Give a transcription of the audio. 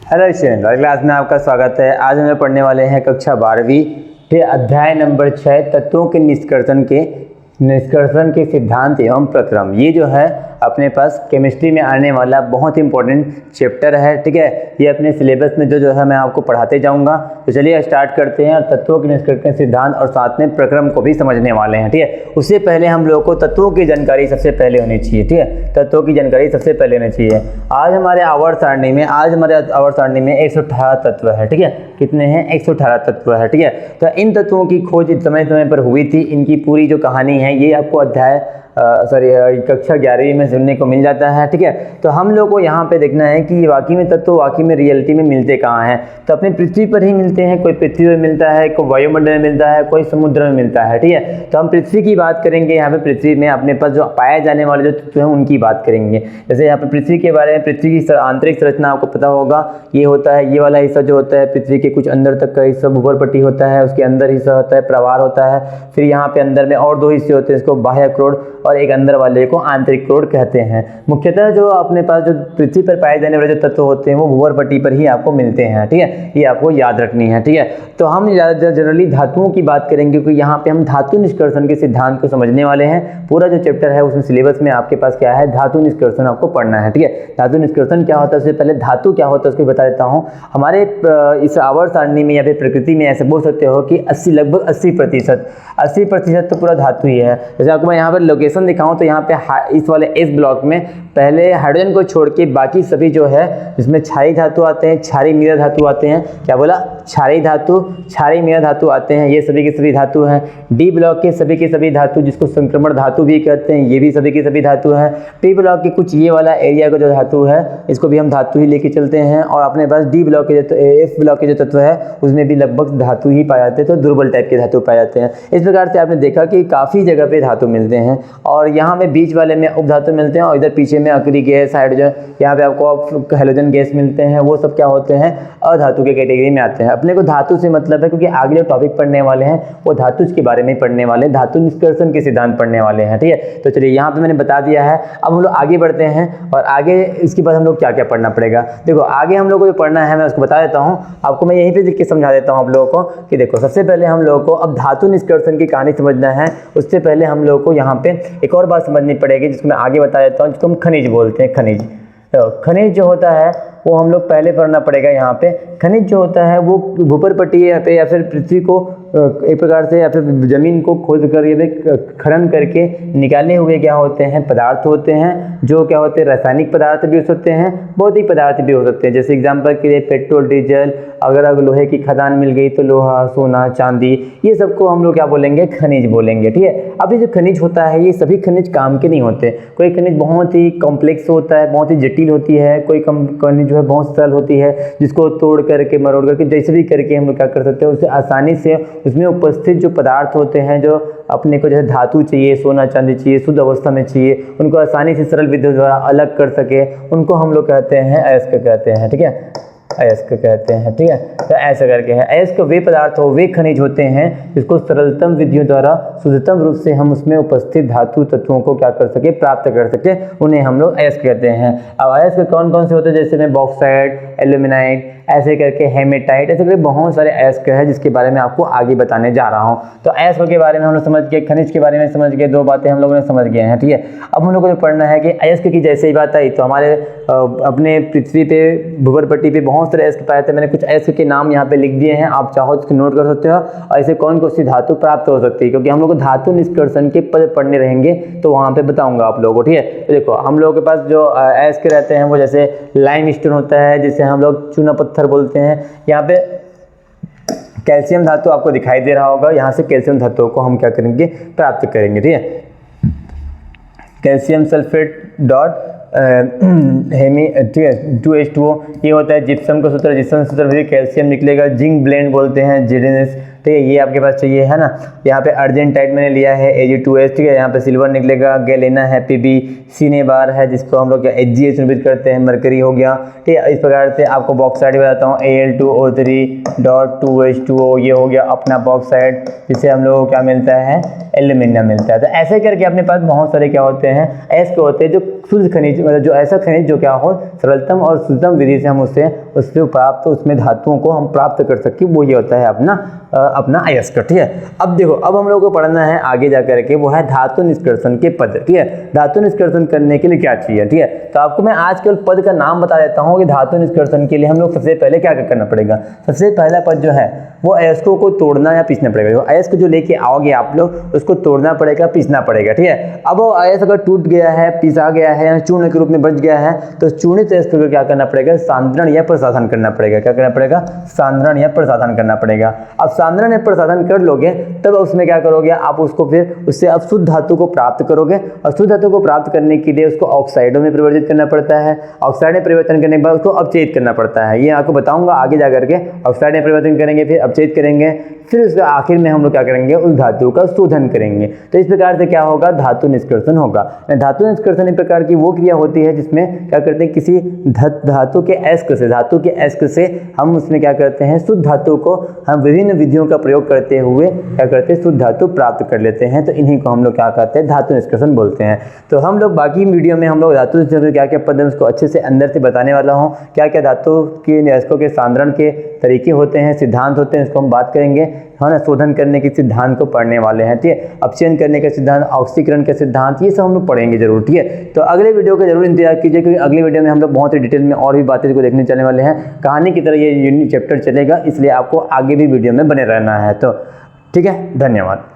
Hello student, आज class में आपका स्वागत है। आज हमें पढ़ने वाले हैं कक्षा 12वीं के अध्याय नंबर 6 तत्वों के निष्कर्षण के सिद्धांत एवं प्रक्रम। ये जो है अपने पास केमिस्ट्री में आने वाला बहुत इंपॉर्टेंट चैप्टर है। ठीक है, ये अपने सिलेबस में जो है मैं आपको पढ़ाते जाऊंगा। तो चलिए स्टार्ट करते हैं और तत्वों के निष्कर्षण सिद्धांत और साथ में प्रक्रम को भी समझने वाले हैं। ठीक है, उससे पहले हम लोग को तत्वों की जानकारी सबसे पहले होनी चाहिए। ठीक है, तत्वों की जानकारी सबसे पहले होनी चाहिए। आज हमारे आवर्त सारणी में 118 तत्व है। ठीक है, कितने हैं? 118 तत्व है। ठीक है, तो इन तत्वों की खोज समय समय पर हुई थी। इनकी पूरी जो कहानी है ये आपको कक्षा 11वीं में सुनने को मिल जाता है। ठीक है, तो हम लोग को यहाँ पे देखना है कि वाकई में तत्व वाकई में रियलिटी में मिलते कहाँ हैं। तो अपने पृथ्वी पर ही मिलते हैं। कोई पृथ्वी में मिलता है, कोई वायुमंडल में मिलता है, कोई समुद्र में मिलता है। ठीक है, तो हम पृथ्वी की बात करेंगे। यहाँ पे पृथ्वी में अपने पास जो पाए जाने वाले जो तत्व हैं उनकी बात करेंगे। जैसे यहाँ पे पृथ्वी के बारे में, पृथ्वी की आंतरिक संरचना आपको पता होगा। ये होता है, ये वाला हिस्सा जो होता है पृथ्वी के कुछ अंदर तक का हिस्सा भूपर पट्टी होता है, उसके अंदर हिस्सा होता है प्रवार होता है। फिर यहाँ पे अंदर में और दो हिस्से होते हैं, इसको बाह्य क्रोड और एक अंदर वाले को आंतरिक क्रोड कहते हैं। मुख्यतः जो अपने पास जो पृथ्वी पर पाए जाने वाले जो तत्व होते हैं वो भूवर पट्टी पर ही आपको मिलते हैं। ठीक है, ये आपको याद रखनी है। ठीक है, तो हम जनरली धातुओं की बात करेंगे क्योंकि यहाँ पे हम धातु निष्कर्षण के सिद्धांत को समझने वाले हैं। पूरा जो चैप्टर है उसमें सिलेबस में आपके पास क्या है, धातु निष्कर्षण आपको पढ़ना है। ठीक है, धातु निष्कर्षण क्या होता है, उससे पहले धातु क्या होता है उसको बता देता हूँ। हमारे इस आवर्त सारणी में या फिर प्रकृति में ऐसे बोल सकते हो कि लगभग 80% तो पूरा धातु ही है। जैसे आपको मैं यहाँ पर लोकेशन दिखाऊं तो यहाँ पे इस वाले इस ब्लॉक में पहले हाइड्रोजन को छोड़ के बाकी सभी जो है जिसमें क्षारीय धातु आते हैं, क्षारीय मीरा धातु आते हैं। क्या बोला? क्षारीय धातु, क्षारीय मीरा धातु आते हैं। ये सभी के सभी धातु हैं। डी ब्लॉक के सभी के सभी धातु जिसको संक्रमण धातु भी कहते हैं, ये भी सभी की सभी धातु है। टी ब्लॉक के कुछ ये वाला एरिया का जो धातु है इसको भी हम धातु ही लेके चलते हैं। और अपने पास डी ब्लॉक के जो एफ ब्लॉक के जो तत्व है उसमें भी लगभग धातु ही पाए जाते हैं, तो दुर्बल टाइप के धातु पाए जाते हैं। इस प्रकार से आपने देखा कि काफ़ी जगह पे धातु मिलते हैं और यहाँ में बीच वाले में उपधातु मिलते हैं और इधर पीछे में अक्रिय गैस, हाइड्रोजन, यहाँ पे आपको हैलोजन गैस मिलते हैं। वो सब क्या होते हैं? अधातु के कैटेगरी में आते हैं। अपने को धातु से मतलब है क्योंकि आगे जो टॉपिक पढ़ने वाले हैं वो धातु के बारे में पढ़ने वाले, धातु निष्कर्षण के सिद्धांत पढ़ने वाले हैं। ठीक है, तो चलिए यहाँ पे मैंने बता दिया है। अब हम लोग आगे बढ़ते हैं और आगे इसके बाद हम लोग क्या क्या पढ़ना पड़ेगा। देखो आगे हम लोग को जो पढ़ना है मैं उसको बता देता हूँ आपको। मैं यहीं पे लिख के समझा देता हूँ आप लोगों को कि देखो सबसे पहले हम लोगों को अब धातु निष्कर्षण की कहानी समझना है। उससे पहले हम लोगों को यहाँ पे एक और बात समझनी पड़ेगी जिसको मैं आगे बता देता हूँ, जिसको हम खनिज बोलते हैं। खनिज जो होता है वो हम लोग पहले पढ़ना पड़ेगा। यहाँ पे खनिज जो होता है वो भूपर पट्टी पे या फिर पृथ्वी को एक प्रकार से या फिर जमीन को खोद कर या फिर खनन करके निकाले हुए क्या होते हैं, पदार्थ होते हैं। जो क्या होते हैं, रासायनिक पदार्थ भी हो सकते हैं, भौतिक पदार्थ भी हो सकते हैं। जैसे एग्जांपल के लिए पेट्रोल, डीजल, अगर लोहे की खदान मिल गई तो लोहा, सोना, चांदी, ये सबको हम लोग क्या बोलेंगे? खनिज बोलेंगे। ठीक है, अब ये जो खनिज होता है ये सभी खनिज काम के नहीं होते। कोई खनिज बहुत ही कॉम्प्लेक्स होता है, बहुत ही जटिल होती है। कोई खनिज जो है बहुत सरल होती है जिसको तोड़ करके मरोड़ करके जैसे भी करके हम लोग क्या कर सकते हैं उसे आसानी से उसमें उपस्थित जो पदार्थ होते हैं जो अपने को जैसे धातु चाहिए, सोना चांदी चाहिए, शुद्ध अवस्था में चाहिए, उनको आसानी से सरल विद्युत द्वारा अलग कर सके, उनको हम लोग कहते हैं अयस्क कहते हैं। ठीक है, अयस्क कहते हैं। ठीक है, तो ऐसा करके है। अयस्क वे पदार्थ हो, वे खनिज होते हैं जिसको सरलतम विधियों द्वारा शुद्धतम रूप से हम उसमें उपस्थित धातु तत्वों को क्या कर सके, प्राप्त कर सके, उन्हें हम लोग अयस्क कहते हैं। अब अयस्क कौन कौन से होते हैं? जैसे में बॉक्साइट, एल्यूमिनाइट, ऐसे करके हेमेटाइट, ऐसे करके बहुत सारे अयस्क है जिसके बारे में आपको आगे बताने जा रहा हूँ। तो अयस्क के बारे में हम लोग समझ गए, खनिज के बारे में समझ गए, दो बातें हम लोगों ने समझ गए हैं। ठीक है, अब हम लोग को जो पढ़ना है कि अयस्क की जैसे ही बात आई तो हमारे अपने पृथ्वी पे भूवर पट्टी पे बहुत सारे अयस्क पाए थे। मैंने कुछ अयस्क के नाम यहाँ पे लिख दिए हैं, आप चाहो तो नोट कर सकते हो। और ऐसे कौन कौन सी धातु प्राप्त हो सकती है क्योंकि हम लोग को धातु निष्कर्षण के पद पढ़ने रहेंगे तो वहाँ पे बताऊंगा आप लोगों को। ठीक है, तो देखो हम लोगों के पास जो अयस्क रहते हैं वो जैसे लाइम स्टोन होता है जिसे हम लोग चूना पत्थर बोलते हैं। यहाँ पे कैल्शियम धातु आपको दिखाई दे रहा होगा, यहाँ से कैल्शियम धातु को हम क्या करेंगे, प्राप्त करेंगे। ठीक है, कैल्शियम सल्फेट डॉट ठीक है 2H2O, ये होता है जिप्सम का सूत्र, जिप्सम सूत्र भी कैल्शियम निकलेगा। जिंक ब्लेंड बोलते हैं, जेडेनस। ठीक है, ये आपके पास चाहिए है ना। यहाँ पे अर्जेंटाइट मैंने लिया है Ag2S। ठीक है, यहाँ पे सिल्वर निकलेगा, गैलेना है, Pb, सिनेबार है जिसको हम लोग HgH निरूपित करते हैं, मरकरी हो गया। ठीक है, इस प्रकार से आपको बॉक्साइड बताता हूँ, Al2O3.2H2O, ये हो गया अपना बॉक्साइड, जिससे हम लोग को क्या मिलता है, एल्यूमिनियम मिलता है। तो ऐसे करके अपने पास बहुत सारे क्या होते हैं, अयस्क होते हैं जो शुद्ध खनिज, मतलब जो ऐसा खनिज जो क्या हो सरलतम और शुद्धतम विधि से हम उससे उससे प्राप्त उसमें धातुओं को हम प्राप्त कर सकें, वो ये होता है अपना अयस्क। ठीक है, अब देखो अब हम लोग को पढ़ना है आगे जा करके, वो है धातु निष्कर्षण के पद। ठीक है, धातु निष्कर्षण करने के लिए क्या चाहिए। ठीक है, तो आपको मैं आज केवल पद का नाम बता देता हूँ कि धातु निष्कर्षण के लिए हम लोग सबसे पहले क्या करना पड़ेगा। सबसे पहला पद जो है वो अयस्कों को तोड़ना या पीसना पड़ेगा। अयस्क जो लेके आओगे आप लोग उसको तोड़ना पड़ेगा, पीसना पड़ेगा। ठीक है, अब वो अयस्क अगर टूट गया है, पिसा गया है या चूर्ण के रूप में बच गया है तो चूर्णित अयस्क को क्या करना पड़ेगा, सांद्रण या प्रसाधन करना पड़ेगा। क्या करना पड़ेगा, सांद्रण या प्रसाधन करना पड़ेगा। अब सांद्रण या प्रसाधन कर लोगे तब उसमें क्या करोगे आप, उसको फिर उससे अब शुद्ध धातु को प्राप्त करोगे, और शुद्ध धातु को प्राप्त करने के लिए उसको ऑक्साइडों में परिवर्तित करना पड़ता है। ऑक्साइड में परिवर्तन करने के बाद उसको अपचयित करना पड़ता है, ये आपको बताऊंगा आगे जा करके। ऑक्साइड में परिवर्तन करेंगे, फिर अपचयित करेंगे, फिर उसके आखिर में हम लोग क्या करेंगे, उस धातु का शोधन करेंगे। तो इस प्रकार से क्या होगा, धातु निष्कर्षण होगा। धातु निष्कर्षण एक प्रकार की वो क्रिया होती है जिसमें क्या करते हैं, किसी धातु के अयस्क से हम उसमें क्या करते हैं, शुद्ध धातु को हम विभिन्न विधियों का प्रयोग करते हुए क्या करते हैं, शुद्ध धातु प्राप्त कर लेते हैं। तो इन्हीं को हम लोग क्या कहते हैं, धातु निष्कर्षण बोलते हैं। तो हम लोग बाकी वीडियो में हम लोग धातु निष्कर्षण क्या क्या पद है उसको अच्छे से अंदर से बताने वाला हूँ। क्या क्या धातु के अयस्कों के सांद्रण के तरीके होते हैं, सिद्धांत होते हैं, इसको हम बात करेंगे। है ना, शोधन करने के सिद्धांत को पढ़ने वाले हैं। ठीक है, अपचयन करने का सिद्धांत, ऑक्सीकरण का सिद्धांत, ये सब हम लोग पढ़ेंगे जरूर। ठीक है, तो अगले वीडियो का जरूर इंतजार कीजिए, क्योंकि अगले वीडियो में हम लोग बहुत ही डिटेल में और भी बातें को देखने चलने वाले हैं। कहानी की तरह ये यूनिट चैप्टर चलेगा, इसलिए आपको आगे भी वीडियो में बने रहना है। तो ठीक है, धन्यवाद।